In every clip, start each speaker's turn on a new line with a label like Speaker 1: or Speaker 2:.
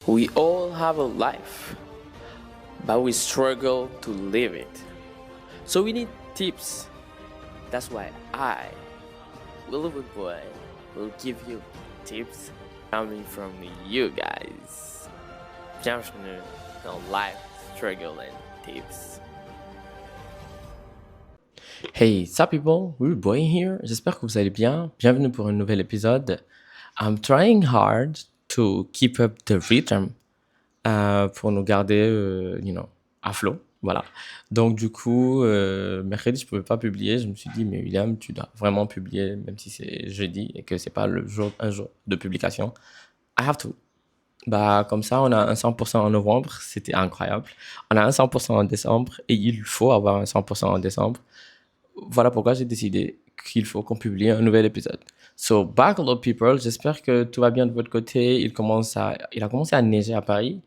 Speaker 1: We all have a life, but we struggle to live it. So we need tips. That's why I, Willow Boy, will give you tips coming from you guys. Bienvenue dans Life Struggle and Tips. Hey, sup people, Willow Boy here. J'espère que vous allez bien. Bienvenue pour un nouvel épisode. I'm trying hard to keep up the rhythm pour nous garder, à flot. Voilà. Donc, du coup, mercredi, je ne pouvais pas publier. Je me suis dit, mais William, tu dois vraiment publier, même si c'est jeudi et que c'est pas un jour de publication. I have to. Bah, comme ça, on a un 100% en novembre. C'était incroyable. On a un 100% en décembre et il faut avoir un 100% en décembre. Voilà pourquoi j'ai décidé qu'il faut qu'on publie un nouvel épisode. So, back hello people. J'espère que tout va bien de votre côté. Il a commencé à neiger à Paris.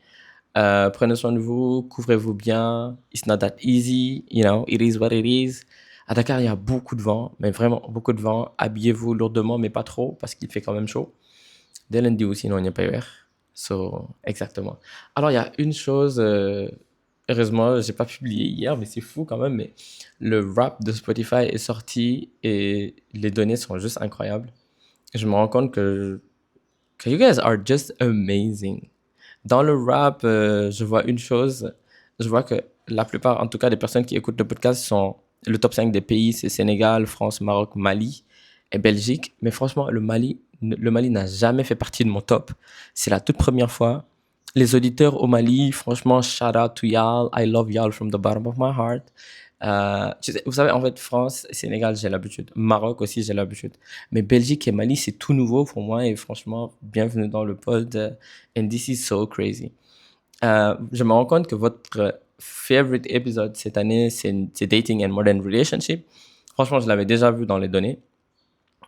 Speaker 1: Prenez soin de vous, couvrez-vous bien. It's not that easy, it is what it is. À Dakar, il y a beaucoup de vent, mais vraiment beaucoup de vent. Habillez-vous lourdement, mais pas trop, parce qu'il fait quand même chaud. Dès lundi aussi, sinon il n'y a pas eu. So, exactement. Alors, il y a une chose, heureusement, j'ai pas publié hier, mais c'est fou quand même, mais le rap de Spotify est sorti et les données sont juste incroyables. Je me rends compte que you guys are just amazing. Dans le rap, je vois une chose. Je vois que la plupart, en tout cas, des personnes qui écoutent le podcast sont le top 5 des pays, c'est Sénégal, France, Maroc, Mali et Belgique. Mais franchement, le Mali n'a jamais fait partie de mon top. C'est la toute première fois. Les auditeurs au Mali, franchement, shout out to y'all. I love y'all from the bottom of my heart. Vous savez, en fait, France et Sénégal, j'ai l'habitude. Maroc aussi, j'ai l'habitude. Mais Belgique et Mali, c'est tout nouveau pour moi. Et franchement, bienvenue dans le pod. And this is so crazy. Je me rends compte que votre favorite épisode cette année, c'est Dating and Modern Relationship. Franchement, je l'avais déjà vu dans les données.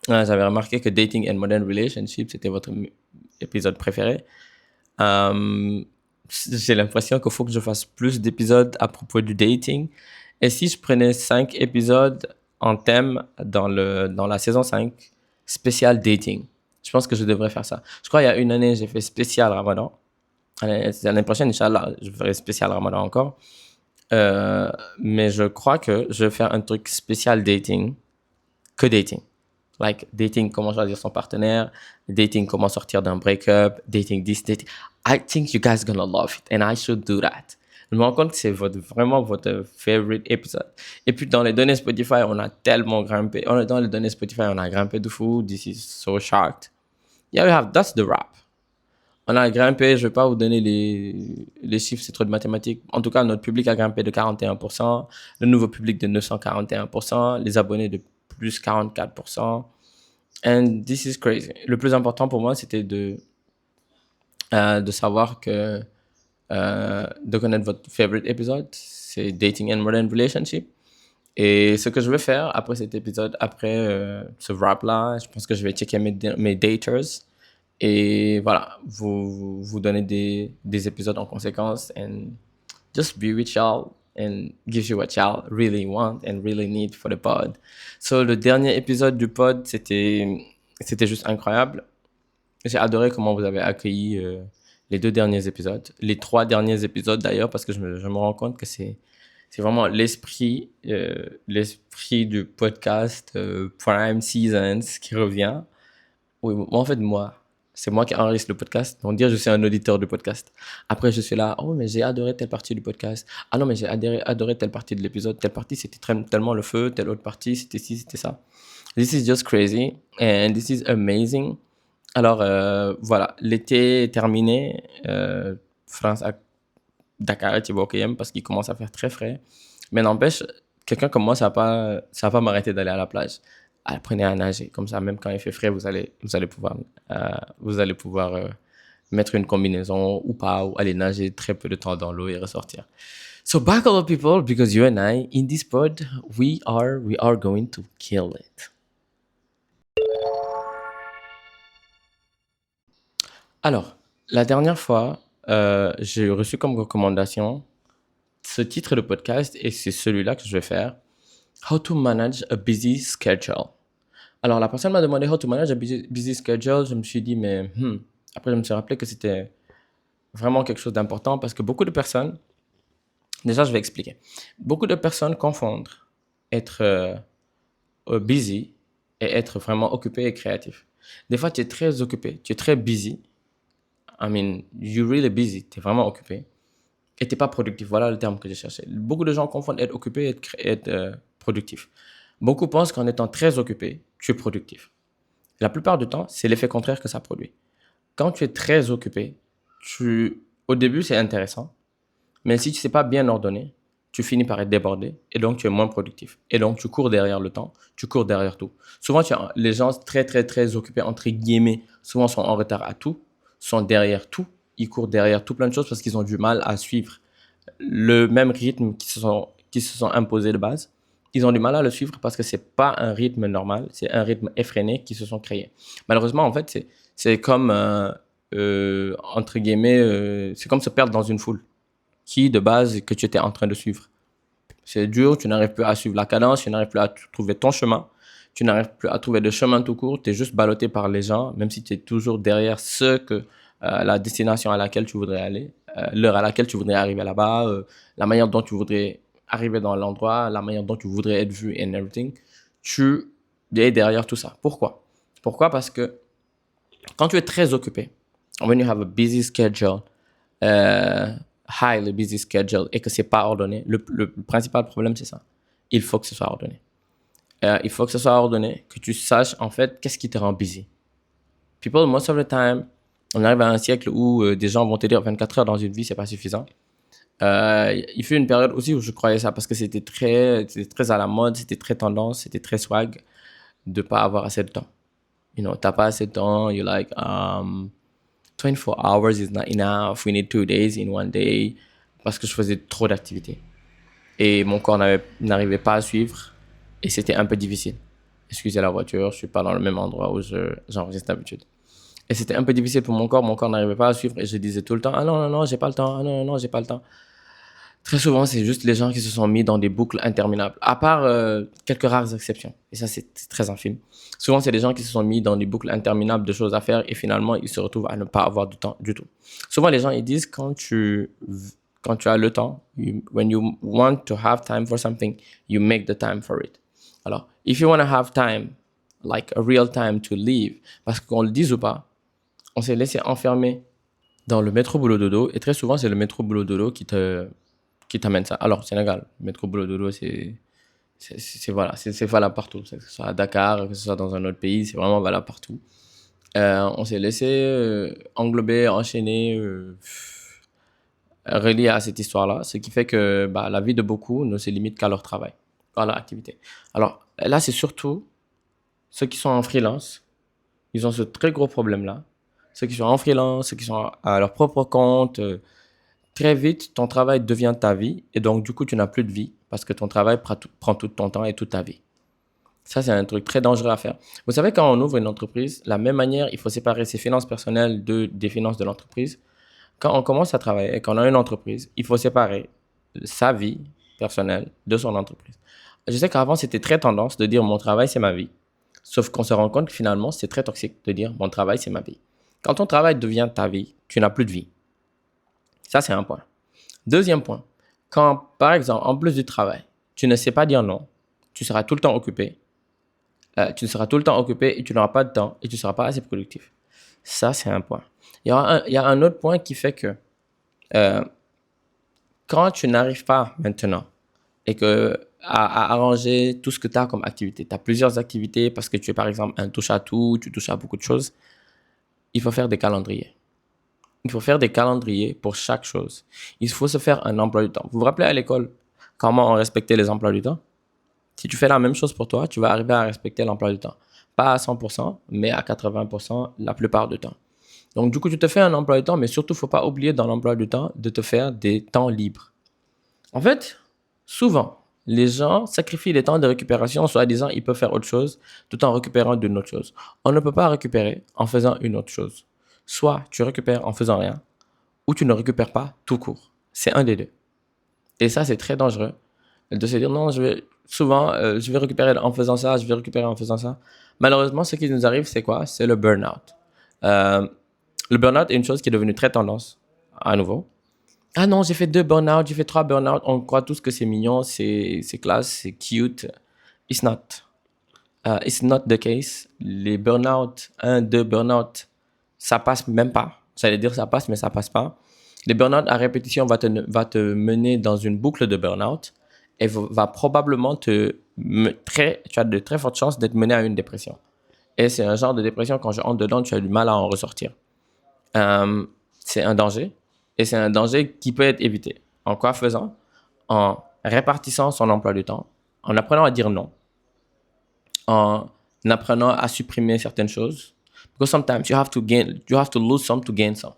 Speaker 1: J'avais remarqué que Dating and Modern Relationship, c'était votre épisode préféré. J'ai l'impression qu'il faut que je fasse plus d'épisodes à propos du dating. Et si je prenais 5 épisodes en thème dans la saison 5, spécial dating, je pense que je devrais faire ça. Je crois qu'il y a une année, j'ai fait spécial Ramadan. L'année prochaine, Inch'Allah, je ferai spécial Ramadan encore. Mais je crois que je vais faire un truc spécial dating, que dating. Like dating, comment choisir son partenaire, dating, comment sortir d'un break-up, dating this, dating. I think you guys gonna love it and I should do that. Je me rends compte que c'est vraiment votre favorite épisode. Et puis dans les données Spotify, on a tellement grimpé. Dans les données Spotify, on a grimpé de fou. This is so shocked. Yeah, that's the rap. On a grimpé, je ne vais pas vous donner les chiffres, c'est trop de mathématiques. En tout cas, notre public a grimpé de 41%, le nouveau public de 941%, les abonnés de plus 44%. And this is crazy. Le plus important pour moi, c'était de savoir de connaître votre favorite épisode, c'est Dating and Modern Relationship. Et ce que je vais faire après cet épisode, après ce rap-là, je pense que je vais checker mes daters. Et voilà, vous donner des épisodes en conséquence and just be with y'all and give you what y'all really want and really need for the pod. So, le dernier épisode du pod, c'était juste incroyable. J'ai adoré comment vous avez accueilli les 2 derniers épisodes, les 3 derniers épisodes d'ailleurs, parce que je me rends compte que c'est vraiment l'esprit du podcast Prime Seasons qui revient. Oui, moi, en fait, c'est moi qui enregistre le podcast. On dirait que je suis un auditeur du podcast. Après, je suis là, oh, mais j'ai adoré telle partie du podcast. Ah non, mais j'ai adoré telle partie de l'épisode. Telle partie, c'était tellement le feu. Telle autre partie, c'était ci, c'était ça. This is just crazy. And this is amazing. Alors, voilà. L'été est terminé. France à Dakar et Tibokayem parce qu'il commence à faire très frais. Mais n'empêche, quelqu'un comme moi, ça va pas m'arrêter d'aller à la plage. Apprenez à nager. Comme ça, même quand il fait frais, vous allez pouvoir mettre une combinaison ou pas, ou aller nager très peu de temps dans l'eau et ressortir. So back all people, because you and I, in this pod, we are going to kill it. Alors, la dernière fois, j'ai reçu comme recommandation ce titre de podcast et c'est celui-là que je vais faire. How to manage a busy schedule. Alors, la personne m'a demandé how to manage a busy schedule. Je me suis dit, mais après, je me suis rappelé que c'était vraiment quelque chose d'important parce que beaucoup de personnes, déjà je vais expliquer, beaucoup de personnes confondent être busy et être vraiment occupé et créatif. Des fois, tu es très occupé, tu es très busy. I mean, you're really busy, tu es vraiment occupé et tu n'es pas productif. Voilà le terme que j'ai cherché. Beaucoup de gens confondent être occupé et être productif. Beaucoup pensent qu'en étant très occupé, tu es productif. La plupart du temps, c'est l'effet contraire que ça produit. Quand tu es très occupé, au début, c'est intéressant, mais si tu ne sais pas bien ordonner, tu finis par être débordé et donc tu es moins productif. Et donc tu cours derrière le temps, tu cours derrière tout. Souvent, les gens très, très, très occupés, entre guillemets, souvent sont en retard à tout, sont derrière tout, ils courent derrière tout plein de choses parce qu'ils ont du mal à suivre le même rythme qui se sont imposés de base. Ils ont du mal à le suivre parce que c'est pas un rythme normal, c'est un rythme effréné qui se sont créés. Malheureusement, en fait, c'est comme, entre guillemets, c'est comme se perdre dans une foule qui, de base, que tu étais en train de suivre. C'est dur, tu n'arrives plus à suivre la cadence, tu n'arrives plus à trouver ton chemin, tu n'arrives plus à trouver de chemin tout court, tu es juste ballotté par les gens, même si tu es toujours derrière la destination à laquelle tu voudrais aller, l'heure à laquelle tu voudrais arriver là-bas, la manière dont tu voudrais arriver dans l'endroit, la manière dont tu voudrais être vu and everything, tu es derrière tout ça. Pourquoi? Pourquoi? Parce que quand tu es très occupé, when you have a busy schedule, euh, highly busy schedule et que c'est pas ordonné, le principal problème c'est ça. Il faut que ce soit ordonné. Il faut que ce soit ordonné, que tu saches en fait qu'est-ce qui te rend busy. People, most of the time, on arrive à un siècle où des gens vont te dire 24 heures dans une vie, c'est pas suffisant. Il fut une période aussi où je croyais ça parce que c'était très à la mode, c'était très tendance, c'était très swag de pas avoir assez de temps. T'as pas assez de temps, you're like, 24 hours is not enough, we need 2 days in one day, parce que je faisais trop d'activités. Et mon corps n'arrivait pas à suivre, et c'était un peu difficile. Excusez la voiture, je suis pas dans le même endroit où j'enregistre d'habitude. Et c'était un peu difficile pour mon corps n'arrivait pas à suivre, et je disais tout le temps, ah non, non, non, j'ai pas le temps, ah non, non, non, j'ai pas le temps. Très souvent, c'est juste les gens qui se sont mis dans des boucles interminables, à part quelques rares exceptions. Et ça, c'est très infime. Souvent, c'est des gens qui se sont mis dans des boucles interminables de choses à faire et finalement, ils se retrouvent à ne pas avoir de temps du tout. Souvent, les gens, ils disent quand tu as le temps, when you want to have time for something, you make the time for it. Alors, if you want to have time, like a real time to live, parce qu'on le dise ou pas, on s'est laissé enfermer dans le métro boulot dodo et très souvent, c'est le métro boulot dodo qui t'amène ça. Alors, Sénégal, métro boulot dodo, voilà, c'est valable partout. Que ce soit à Dakar, que ce soit dans un autre pays, c'est vraiment valable partout. On s'est laissé englober, enchaîner, relié à cette histoire-là, ce qui fait que la vie de beaucoup ne se limite qu'à leur travail, à leur activité. Alors là, c'est surtout ceux qui sont en freelance, ils ont ce très gros problème-là. Ceux qui sont en freelance, ceux qui sont à leur propre compte, très vite, ton travail devient ta vie et donc du coup, tu n'as plus de vie parce que ton travail prend tout ton temps et toute ta vie. Ça, c'est un truc très dangereux à faire. Vous savez, quand on ouvre une entreprise, de la même manière, il faut séparer ses finances personnelles des finances de l'entreprise. Quand on commence à travailler et qu'on a une entreprise, il faut séparer sa vie personnelle de son entreprise. Je sais qu'avant, c'était très tendance de dire mon travail, c'est ma vie. Sauf qu'on se rend compte que finalement, c'est très toxique de dire mon travail, c'est ma vie. Quand ton travail devient ta vie, tu n'as plus de vie. Ça, c'est un point. Deuxième point, quand, par exemple, en plus du travail, tu ne sais pas dire non, tu seras tout le temps occupé, et tu n'auras pas de temps et tu ne seras pas assez productif. Ça, c'est un point. Il y a un autre point qui fait que euh, quand tu n'arrives pas maintenant et que à arranger tout ce que tu as comme activité, tu as plusieurs activités parce que tu es par exemple un touche-à-tout, tu touches à beaucoup de choses, il faut faire des calendriers. Il faut faire des calendriers pour chaque chose. Il faut se faire un emploi du temps. Vous vous rappelez à l'école comment on respectait les emplois du temps? Si tu fais la même chose pour toi, tu vas arriver à respecter l'emploi du temps. Pas à 100%, mais à 80% la plupart du temps. Donc, du coup, tu te fais un emploi du temps, mais surtout, il ne faut pas oublier dans l'emploi du temps de te faire des temps libres. En fait, souvent, les gens sacrifient les temps de récupération, soit disant ils peuvent faire autre chose tout en récupérant d'une autre chose. On ne peut pas récupérer en faisant une autre chose. Soit tu récupères en faisant rien, ou tu ne récupères pas tout court. C'est un des deux. Et ça, c'est très dangereux de se dire non, je vais récupérer en faisant ça, je vais récupérer en faisant ça. Malheureusement, ce qui nous arrive, c'est quoi? C'est le burn-out. Le burn-out est une chose qui est devenue très tendance à nouveau. Ah non, j'ai fait 2 burn-out, j'ai fait 3 burn-out. On croit tous que c'est mignon, c'est classe, c'est cute. It's not. It's not the case. Les burn-out, 1, 2 burn-out, ça passe même pas. J'allais dire ça passe, mais ça passe pas. Les burn-out à répétition va te mener dans une boucle de burn-out et va probablement tu as de très fortes chances d'être mené à une dépression. Et c'est un genre de dépression, quand je entre dedans, tu as du mal à en ressortir. C'est un danger. Et c'est un danger qui peut être évité. En quoi faisant? En répartissant son emploi du temps, en apprenant à dire non, en apprenant à supprimer certaines choses. Because sometimes you have to lose some to gain some.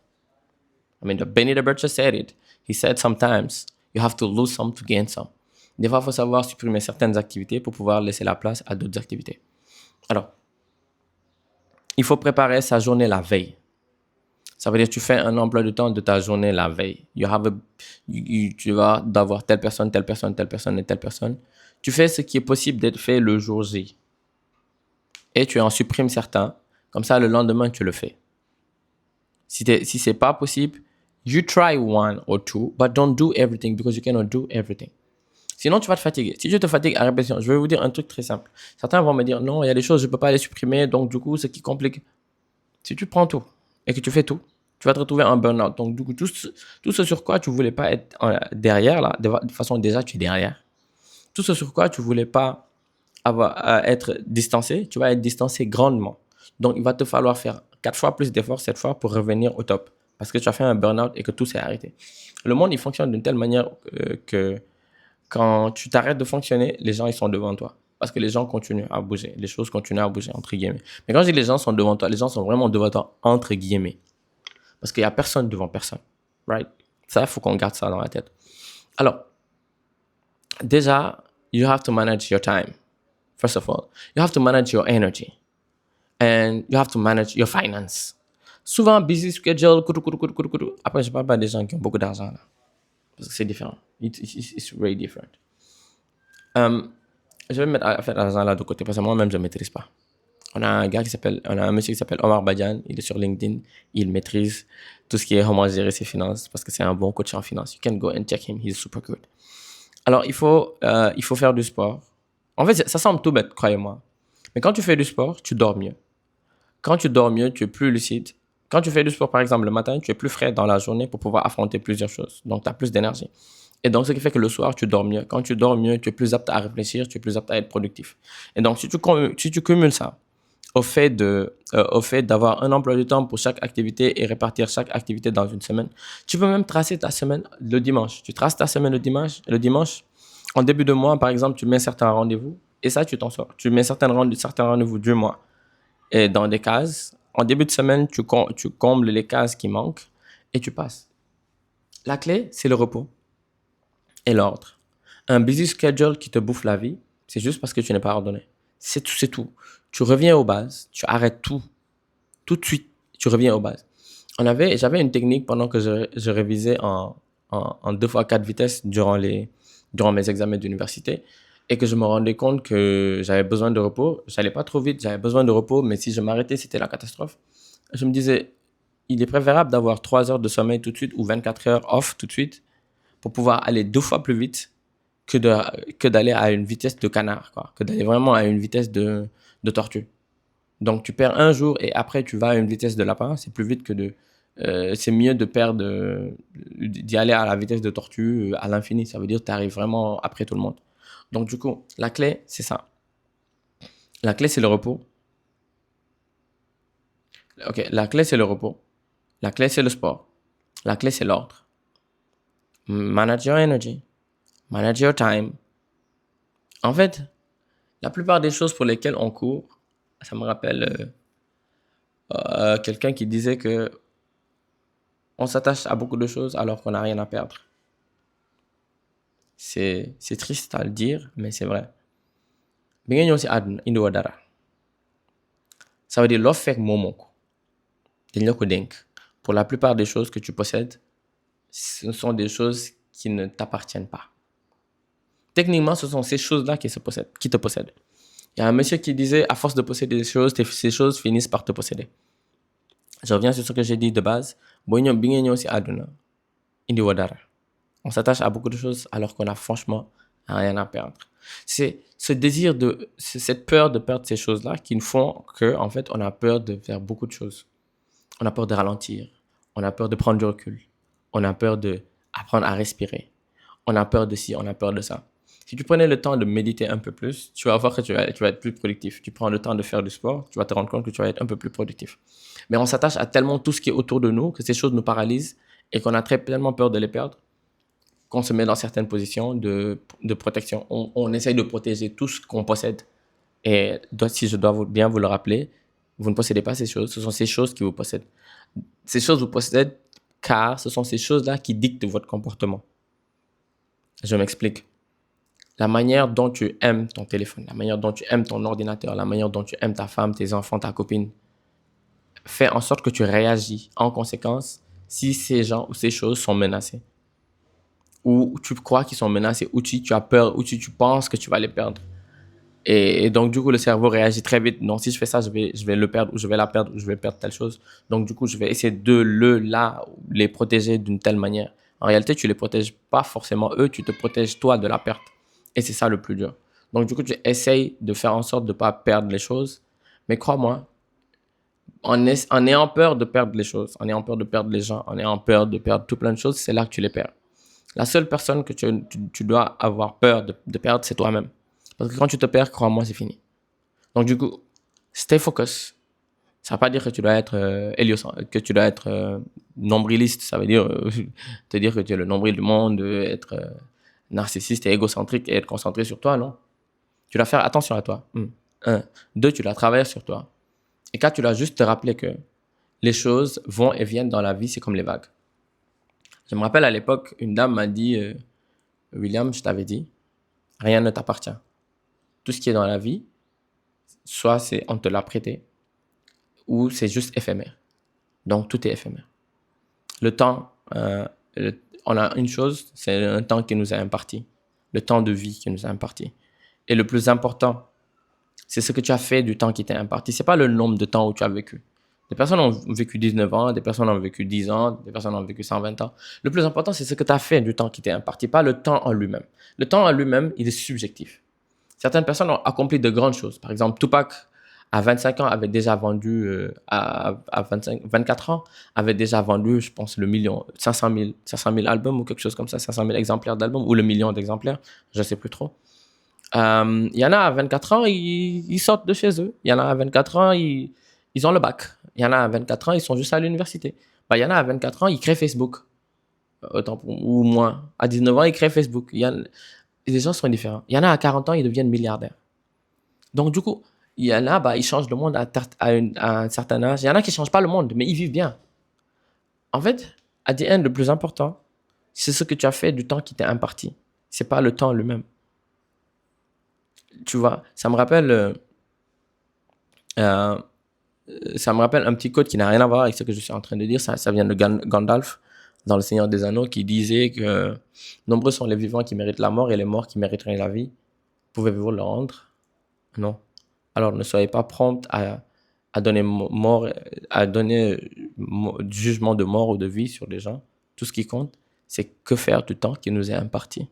Speaker 1: I mean, Benny the Butcher said it. He said sometimes you have to lose some to gain some. Des fois, il faut savoir supprimer certaines activités pour pouvoir laisser la place à d'autres activités. Alors, il faut préparer sa journée la veille. Ça veut dire que tu fais un emploi de temps de ta journée la veille. Tu vas d'avoir telle personne, telle personne, telle personne et telle personne. Tu fais ce qui est possible d'être fait le jour J. Et tu en supprimes certains. Comme ça, le lendemain, tu le fais. Si c'est pas possible, you try one or two, but don't do everything because you cannot do everything. Sinon, tu vas te fatiguer. Si tu te fatigues à répétition, je vais vous dire un truc très simple. Certains vont me dire, non, il y a des choses, je ne peux pas les supprimer, donc du coup, ce qui complique. Si tu prends tout et que tu fais tout, tu vas te retrouver en burn-out. Donc, du coup, tout ce sur quoi tu ne voulais pas être derrière, là, de toute façon, déjà, tu es derrière. Tout ce sur quoi tu ne voulais pas être distancé, tu vas être distancé grandement. Donc, il va te falloir faire 4 fois plus d'efforts cette fois pour revenir au top. Parce que tu as fait un burn-out et que tout s'est arrêté. Le monde, il fonctionne d'une telle manière que quand tu t'arrêtes de fonctionner, les gens, ils sont devant toi. Parce que les gens continuent à bouger. Les choses continuent à bouger, entre guillemets. Mais quand je dis les gens sont devant toi, les gens sont vraiment devant toi, entre guillemets. Parce qu'il n'y a personne devant personne. Right? Ça, il faut qu'on garde ça dans la tête. Alors, déjà, you have to manage your time. First of all, you have to manage your energy. And you have to manage your finance. Souvent, busy schedule, après, je ne parle pas des gens qui ont beaucoup d'argent, là. Parce que c'est différent. It's really different. Je vais mettre l'argent là de côté parce que moi-même, je ne maîtrise pas. On a un monsieur qui s'appelle Omar Badian. Il est sur LinkedIn. Il maîtrise tout ce qui est comment gérer ses finances parce que c'est un bon coach en finance. You can go and check him. He's super good. Alors, il faut faire du sport. En fait, ça semble tout bête, croyez-moi. Mais quand tu fais du sport, tu dors mieux. Quand tu dors mieux, tu es plus lucide. Quand tu fais du sport, par exemple, le matin, tu es plus frais dans la journée pour pouvoir affronter plusieurs choses. Donc, tu as plus d'énergie. Et donc, ce qui fait que le soir, tu dors mieux. Quand tu dors mieux, tu es plus apte à réfléchir, tu es plus apte à être productif. Et donc, si tu cumules ça au fait d'avoir un emploi du temps pour chaque activité et répartir chaque activité dans une semaine, tu peux même tracer ta semaine le dimanche. Tu traces ta semaine le dimanche. Et le dimanche, en début de mois, par exemple, tu mets certains rendez-vous et ça, tu t'en sors. Tu mets certains rendez-vous du mois. Et dans des cases, en début de semaine, tu combles les cases qui manquent et tu passes. La clé, c'est le repos et l'ordre. Un busy schedule qui te bouffe la vie, c'est juste parce que tu n'es pas ordonné. C'est tout. Tu reviens aux bases, tu arrêtes tout. Tout de suite, tu reviens aux bases. J'avais une technique pendant que je révisais en 2x4 vitesses durant mes examens d'université et que je me rendais compte que j'avais besoin de repos. J'allais pas trop vite, j'avais besoin de repos, mais si je m'arrêtais, c'était la catastrophe. Je me disais, il est préférable d'avoir 3 heures de sommeil tout de suite ou 24 heures off tout de suite pour pouvoir aller 2 fois plus vite que d'aller à une vitesse de canard, quoi. Que d'aller vraiment à une vitesse de tortue. Donc, tu perds un jour et après, tu vas à une vitesse de lapin. C'est plus vite que c'est mieux d'y aller à la vitesse de tortue à l'infini. Ça veut dire que tu arrives vraiment après tout le monde. Donc, du coup, la clé, c'est ça. La clé, c'est le repos. Ok, la clé, c'est le repos. La clé, c'est le sport. La clé, c'est l'ordre. Manage your energy. Manage your time. En fait, la plupart des choses pour lesquelles on court, ça me rappelle quelqu'un qui disait que on s'attache à beaucoup de choses alors qu'on n'a rien à perdre. C'est triste à le dire, mais c'est vrai. Bi nga ñëw si àdduna indiwoo dara. Ça veut dire loo fekk moomoo ko. Dañ la ko dénk. Pour la plupart des choses que tu possèdes, ce sont des choses qui ne t'appartiennent pas. Techniquement, ce sont ces choses-là qui te possèdent. Il y a un monsieur qui disait, à force de posséder des choses, ces choses finissent par te posséder. Je reviens sur ce que j'ai dit de base. Bi nga ñëw si àdduna, indi wadara. On s'attache à beaucoup de choses alors qu'on a franchement rien à perdre. C'est c'est cette peur de perdre ces choses-là qui nous font que, en fait, on a peur de faire beaucoup de choses. On a peur de ralentir. On a peur de prendre du recul. On a peur de apprendre à respirer. On a peur de ci, on a peur de ça. Si tu prenais le temps de méditer un peu plus, tu vas voir que tu vas être plus productif. Tu prends le temps de faire du sport, tu vas te rendre compte que tu vas être un peu plus productif. Mais on s'attache à tellement tout ce qui est autour de nous que ces choses nous paralysent et qu'on a tellement peur de les perdre qu'on se met dans certaines positions de protection. On essaye de protéger tout ce qu'on possède. Et si je dois bien vous le rappeler, vous ne possédez pas ces choses, ce sont ces choses qui vous possèdent. Ces choses vous possèdent car ce sont ces choses-là qui dictent votre comportement. Je m'explique. La manière dont tu aimes ton téléphone, la manière dont tu aimes ton ordinateur, la manière dont tu aimes ta femme, tes enfants, ta copine, fait en sorte que tu réagis en conséquence si ces gens ou ces choses sont menacés. Ou tu crois qu'ils sont menacés, ou tu as peur, ou tu penses que tu vas les perdre. Et donc, du coup, le cerveau réagit très vite. Non, si je fais ça, je vais le perdre, ou je vais la perdre, ou je vais perdre telle chose. Donc, du coup, je vais essayer de les protéger d'une telle manière. En réalité, tu les protèges pas forcément eux, tu te protèges toi de la perte. Et c'est ça le plus dur. Donc, du coup, tu essayes de faire en sorte de ne pas perdre les choses. Mais crois-moi, en ayant peur de perdre les choses, en ayant peur de perdre les gens, en ayant peur de perdre tout plein de choses, c'est là que tu les perds. La seule personne que tu dois avoir peur de perdre, c'est toi-même. Parce que quand tu te perds, crois-moi, c'est fini. Donc, du coup, stay focus. Ça ne veut pas dire que tu dois être nombriliste. Ça veut dire te dire que tu es le nombril du monde, être narcissiste et égocentrique et être concentré sur toi, non. Tu dois faire attention à toi. Un. Deux, tu dois travailler sur toi. Et quatre, tu dois juste te rappeler que les choses vont et viennent dans la vie, c'est comme les vagues. Je me rappelle à l'époque, une dame m'a dit William, je t'avais dit, rien ne t'appartient. Tout ce qui est dans la vie, soit on te l'a prêté, ou c'est juste éphémère. Donc, tout est éphémère. Le temps, on a une chose, c'est un temps qui nous est imparti. Le temps de vie qui nous est imparti. Et le plus important, c'est ce que tu as fait du temps qui t'est imparti. Ce n'est pas le nombre de temps où tu as vécu. Des personnes ont vécu 19 ans, des personnes ont vécu 10 ans, des personnes ont vécu 120 ans. Le plus important, c'est ce que tu as fait du temps qui t'est imparti, pas le temps en lui-même. Le temps en lui-même, il est subjectif. Certaines personnes ont accompli de grandes choses. Par exemple, Tupac, à 25 ans, avait déjà vendu, à 24 ans, avait déjà vendu, je pense, le million, 500 000 albums ou quelque chose comme ça, 500 000 exemplaires d'albums, ou le million d'exemplaires, je ne sais plus trop. Il y en a à 24 ans, ils sortent de chez eux. Il y en a à 24 ans, ils ont le bac. Il y en a à 24 ans, ils sont juste à l'université. Il y en a à 24 ans, ils créent Facebook. Ou moins. À 19 ans, ils créent Facebook. Les gens sont différents. Il y en a à 40 ans, ils deviennent milliardaires. Donc, du coup, il y en a, ils changent le monde à un certain âge. Il y en a qui ne changent pas le monde, mais ils vivent bien. En fait, à the end, le plus important, c'est ce que tu as fait du temps qui t'est imparti. Ce n'est pas le temps lui-même. Tu vois, ça me rappelle un petit code qui n'a rien à voir avec ce que je suis en train de dire. Ça vient de Gandalf dans Le Seigneur des Anneaux qui disait que nombreux sont les vivants qui méritent la mort et les morts qui mériteraient la vie. Pouvez-vous le rendre? Non. Alors ne soyez pas prompt à donner du jugement de mort ou de vie sur les gens. Tout ce qui compte, c'est que faire du temps qui nous est imparti.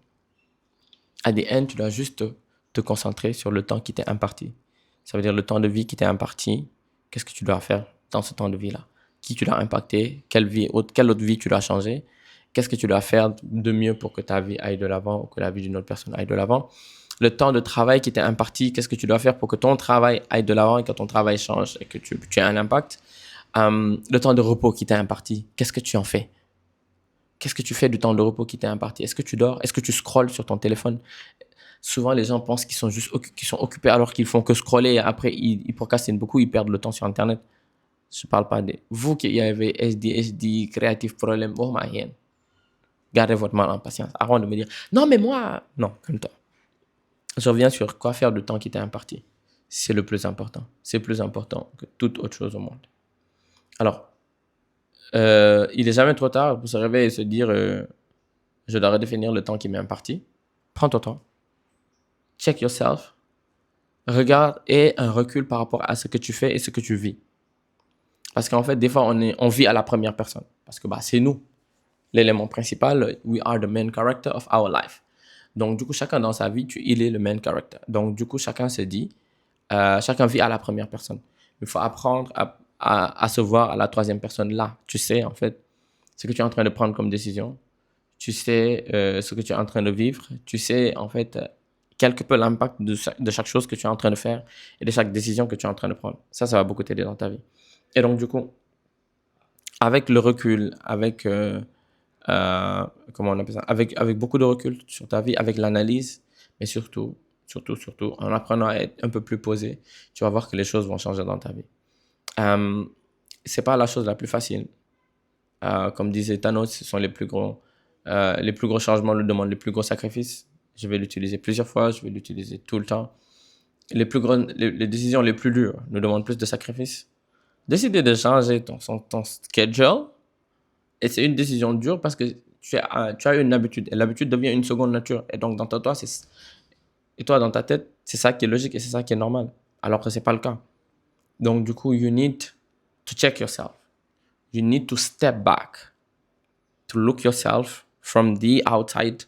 Speaker 1: À the end, tu dois juste te concentrer sur le temps qui t'est imparti. Ça veut dire le temps de vie qui t'est imparti. Qu'est-ce que tu dois faire dans ce temps de vie-là? Qui tu dois impacter? Quelle autre vie tu dois changer? Qu'est-ce que tu dois faire de mieux pour que ta vie aille de l'avant ou que la vie d'une autre personne aille de l'avant? Le temps de travail qui t'est imparti, qu'est-ce que tu dois faire pour que ton travail aille de l'avant et que ton travail change et que tu aies un impact? Le temps de repos qui t'est imparti, qu'est-ce que tu en fais? Qu'est-ce que tu fais du temps de repos qui t'est imparti? Est-ce que tu dors? Est-ce que tu scrolles sur ton téléphone? Souvent, les gens pensent qu'ils sont occupés alors qu'ils font que scroller et après, ils procrastinent beaucoup, ils perdent le temps sur Internet. Je ne parle pas de vous qui avez SD, créatif, problème, oh ma haine. Gardez votre mal en patience avant de me dire non, mais moi, non, comme toi. Je reviens sur quoi faire du temps qui t'est imparti. C'est le plus important. C'est plus important que toute autre chose au monde. Alors, il n'est jamais trop tard pour se réveiller et se dire je dois redéfinir le temps qui m'est imparti. Prends ton temps. Check yourself. Regarde et un recul par rapport à ce que tu fais et ce que tu vis. Parce qu'en fait, des fois, on vit à la première personne. Parce que c'est nous. l'élément principal. We are the main character of our life. Donc, du coup, chacun dans sa vie, il est le main character. Donc, du coup, chacun se dit, chacun vit à la première personne. Il faut apprendre à se voir à la troisième personne là. Tu sais, en fait, ce que tu es en train de prendre comme décision. Tu sais ce que tu es en train de vivre. Tu sais, en fait, quelque peu l'impact de chaque chose que tu es en train de faire et de chaque décision que tu es en train de prendre. Ça va beaucoup t'aider dans ta vie. Et donc, du coup, avec le recul, comment on appelle ça, avec beaucoup de recul sur ta vie, avec l'analyse, mais surtout, en apprenant à être un peu plus posé, tu vas voir que les choses vont changer dans ta vie. C'est pas la chose la plus facile. Comme disait Thanos, ce sont les plus gros changements nous demandent les plus gros sacrifices. Je vais l'utiliser plusieurs fois, je vais l'utiliser tout le temps. Les décisions les plus dures nous demandent plus de sacrifices. Décider de changer ton schedule, et c'est une décision dure parce que tu as une habitude, et l'habitude devient une seconde nature. Et donc, dans dans ta tête, c'est ça qui est logique et c'est ça qui est normal. Alors que c'est pas le cas. Donc, du coup, you need to check yourself. You need to step back, to look yourself from the outside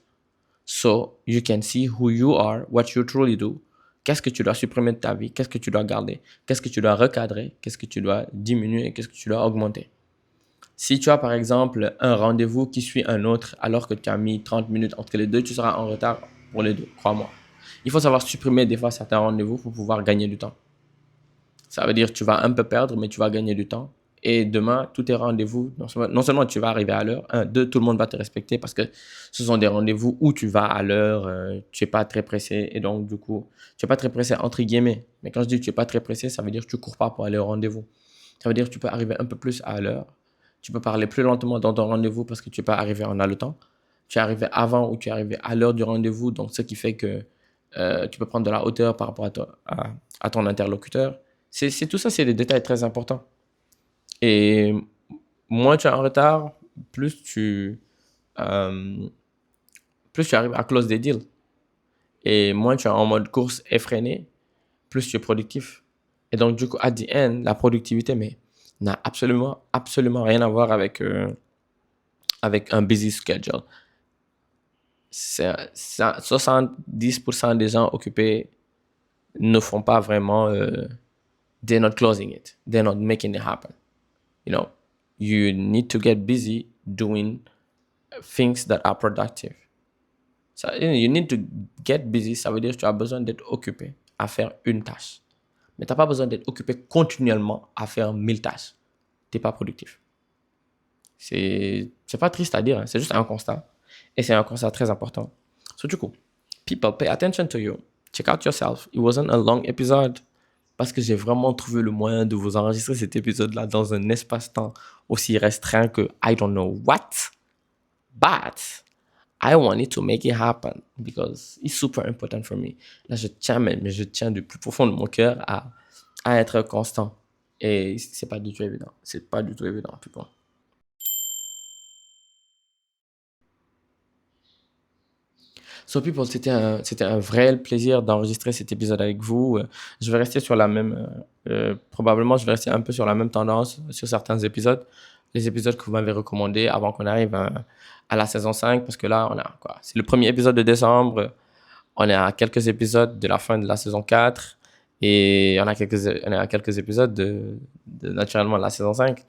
Speaker 1: so you can see who you are, what you truly do. Qu'est-ce que tu dois supprimer de ta vie? Qu'est-ce que tu dois garder? Qu'est-ce que tu dois recadrer? Qu'est-ce que tu dois diminuer? Qu'est-ce que tu dois augmenter? Si tu as par exemple un rendez-vous qui suit un autre alors que tu as mis 30 minutes entre les deux, tu seras en retard pour les deux, crois-moi. Il faut savoir supprimer des fois certains rendez-vous pour pouvoir gagner du temps. Ça veut dire que tu vas un peu perdre, mais tu vas gagner du temps. Et demain, tous tes rendez-vous, non seulement tu vas arriver à l'heure, deux, tout le monde va te respecter parce que ce sont des rendez-vous où tu vas à l'heure, tu n'es pas très pressé. Et donc, du coup, tu n'es pas très pressé entre guillemets. Mais quand je dis que tu n'es pas très pressé, ça veut dire que tu ne cours pas pour aller au rendez-vous. Ça veut dire que tu peux arriver un peu plus à l'heure. Tu peux parler plus lentement dans ton rendez-vous parce que tu n'es pas arrivé en haletant. Tu es arrivé avant ou tu es arrivé à l'heure du rendez-vous. Donc, ce qui fait que tu peux prendre de la hauteur par rapport à ton interlocuteur. C'est tout ça, c'est des détails très importants. Et moins tu es en retard, euh, plus tu arrives à close des deals. Et moins tu es en mode course effrénée, plus tu es productif. Et donc, du coup, at the end, la productivité, mais n'a absolument rien à voir avec un busy schedule. 70% des gens occupés ne font pas vraiment, they're not closing it. They're not making it happen. You know, you need to get busy doing things that are productive. So, you need to get busy, ça veut dire que tu as besoin d'être occupé à faire une tâche. Mais tu n'as pas besoin d'être occupé continuellement à faire 1000 tâches. Tu n'es pas productif. C'est pas triste à dire, hein, c'est juste un constat. Et c'est un constat très important. So, du coup, people, pay attention to you. Check out yourself. It wasn't a long episode. Parce que j'ai vraiment trouvé le moyen de vous enregistrer cet épisode-là dans un espace-temps aussi restreint que I don't know what. But I wanted to make it happen because it's super important for me. Là, je tiens du plus profond de mon cœur à être constant. Et c'est pas du tout évident. C'est pas du tout évident, people. So people, c'était un vrai plaisir d'enregistrer cet épisode avec vous. Je vais rester sur probablement je vais rester un peu sur la même tendance sur certains épisodes. Les épisodes que vous m'avez recommandés avant qu'on arrive à la saison 5, parce que là, on a quoi? C'est le premier épisode de décembre. On est à quelques épisodes de la fin de la saison 4 et on est à quelques épisodes naturellement de la saison 5.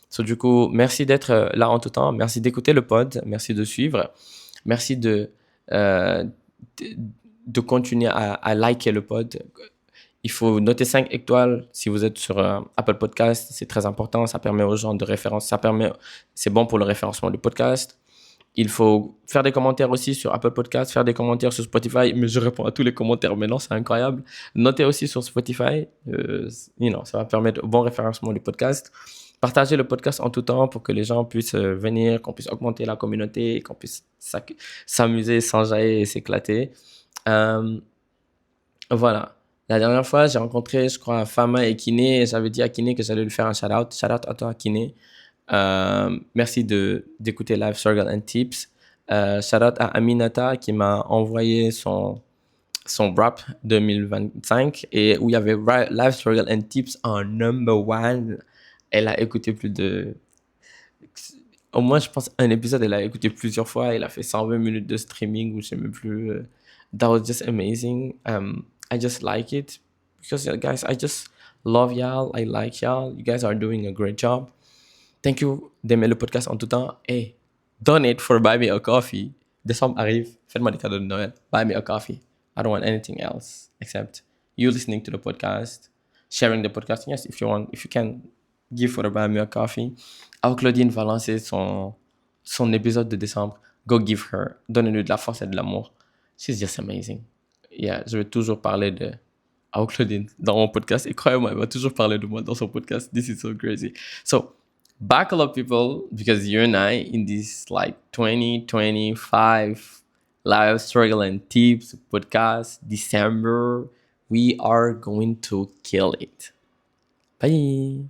Speaker 1: So, du coup, merci d'être là en tout temps. Merci d'écouter le pod. Merci de suivre. Merci euh, de continuer à liker le pod. Il faut noter 5 étoiles si vous êtes sur Apple Podcast. C'est très important. Ça permet aux gens de référence. C'est bon pour le référencement du podcast. Il faut faire des commentaires aussi sur Apple Podcast, faire des commentaires sur Spotify. Mais je réponds à tous les commentaires maintenant, c'est incroyable. Notez aussi sur Spotify. Ça va permettre au bon référencement du podcast. Partagez le podcast en tout temps pour que les gens puissent venir, qu'on puisse augmenter la communauté, qu'on puisse s'amuser, s'enjailler et s'éclater. Voilà. La dernière fois, j'ai rencontré, je crois, Fama et Kiné. Et j'avais dit à Kiné que j'allais lui faire un shout-out. Shout-out à toi, Kiné. Merci d'écouter Life Struggle and Tips. Shout-out à Aminata qui m'a envoyé son rap 2025 et où il y avait Life Struggle and Tips en number one. Elle a écouté plus de... Au moins, je pense, un épisode, elle a écouté plusieurs fois. Elle a fait 120 minutes de streaming ou je sais même plus. That was just amazing. I just like it because, guys, I just love y'all. I like y'all. You guys are doing a great job. Thank you d'aimer le podcast en tout temps. Hey, donate for Buy Me a Coffee. Décembre arrive. Faites-moi des cadeaux de Noël. Buy me a coffee. I don't want anything else except you listening to the podcast, sharing the podcast. Yes, if you want, if you can give for the Buy Me a Coffee. Alors, Claudine va lancer son épisode de décembre. Go give her. Donnez-lui de la force et de l'amour. She's just amazing. Yeah, je vais toujours parler de Claudine dans mon podcast. Et croyez-moi, elle va toujours parler de moi dans son podcast. This is so crazy. So, buckle up, people, because you and I, in this like 2025 live struggle and tips podcast, December, we are going to kill it. Bye.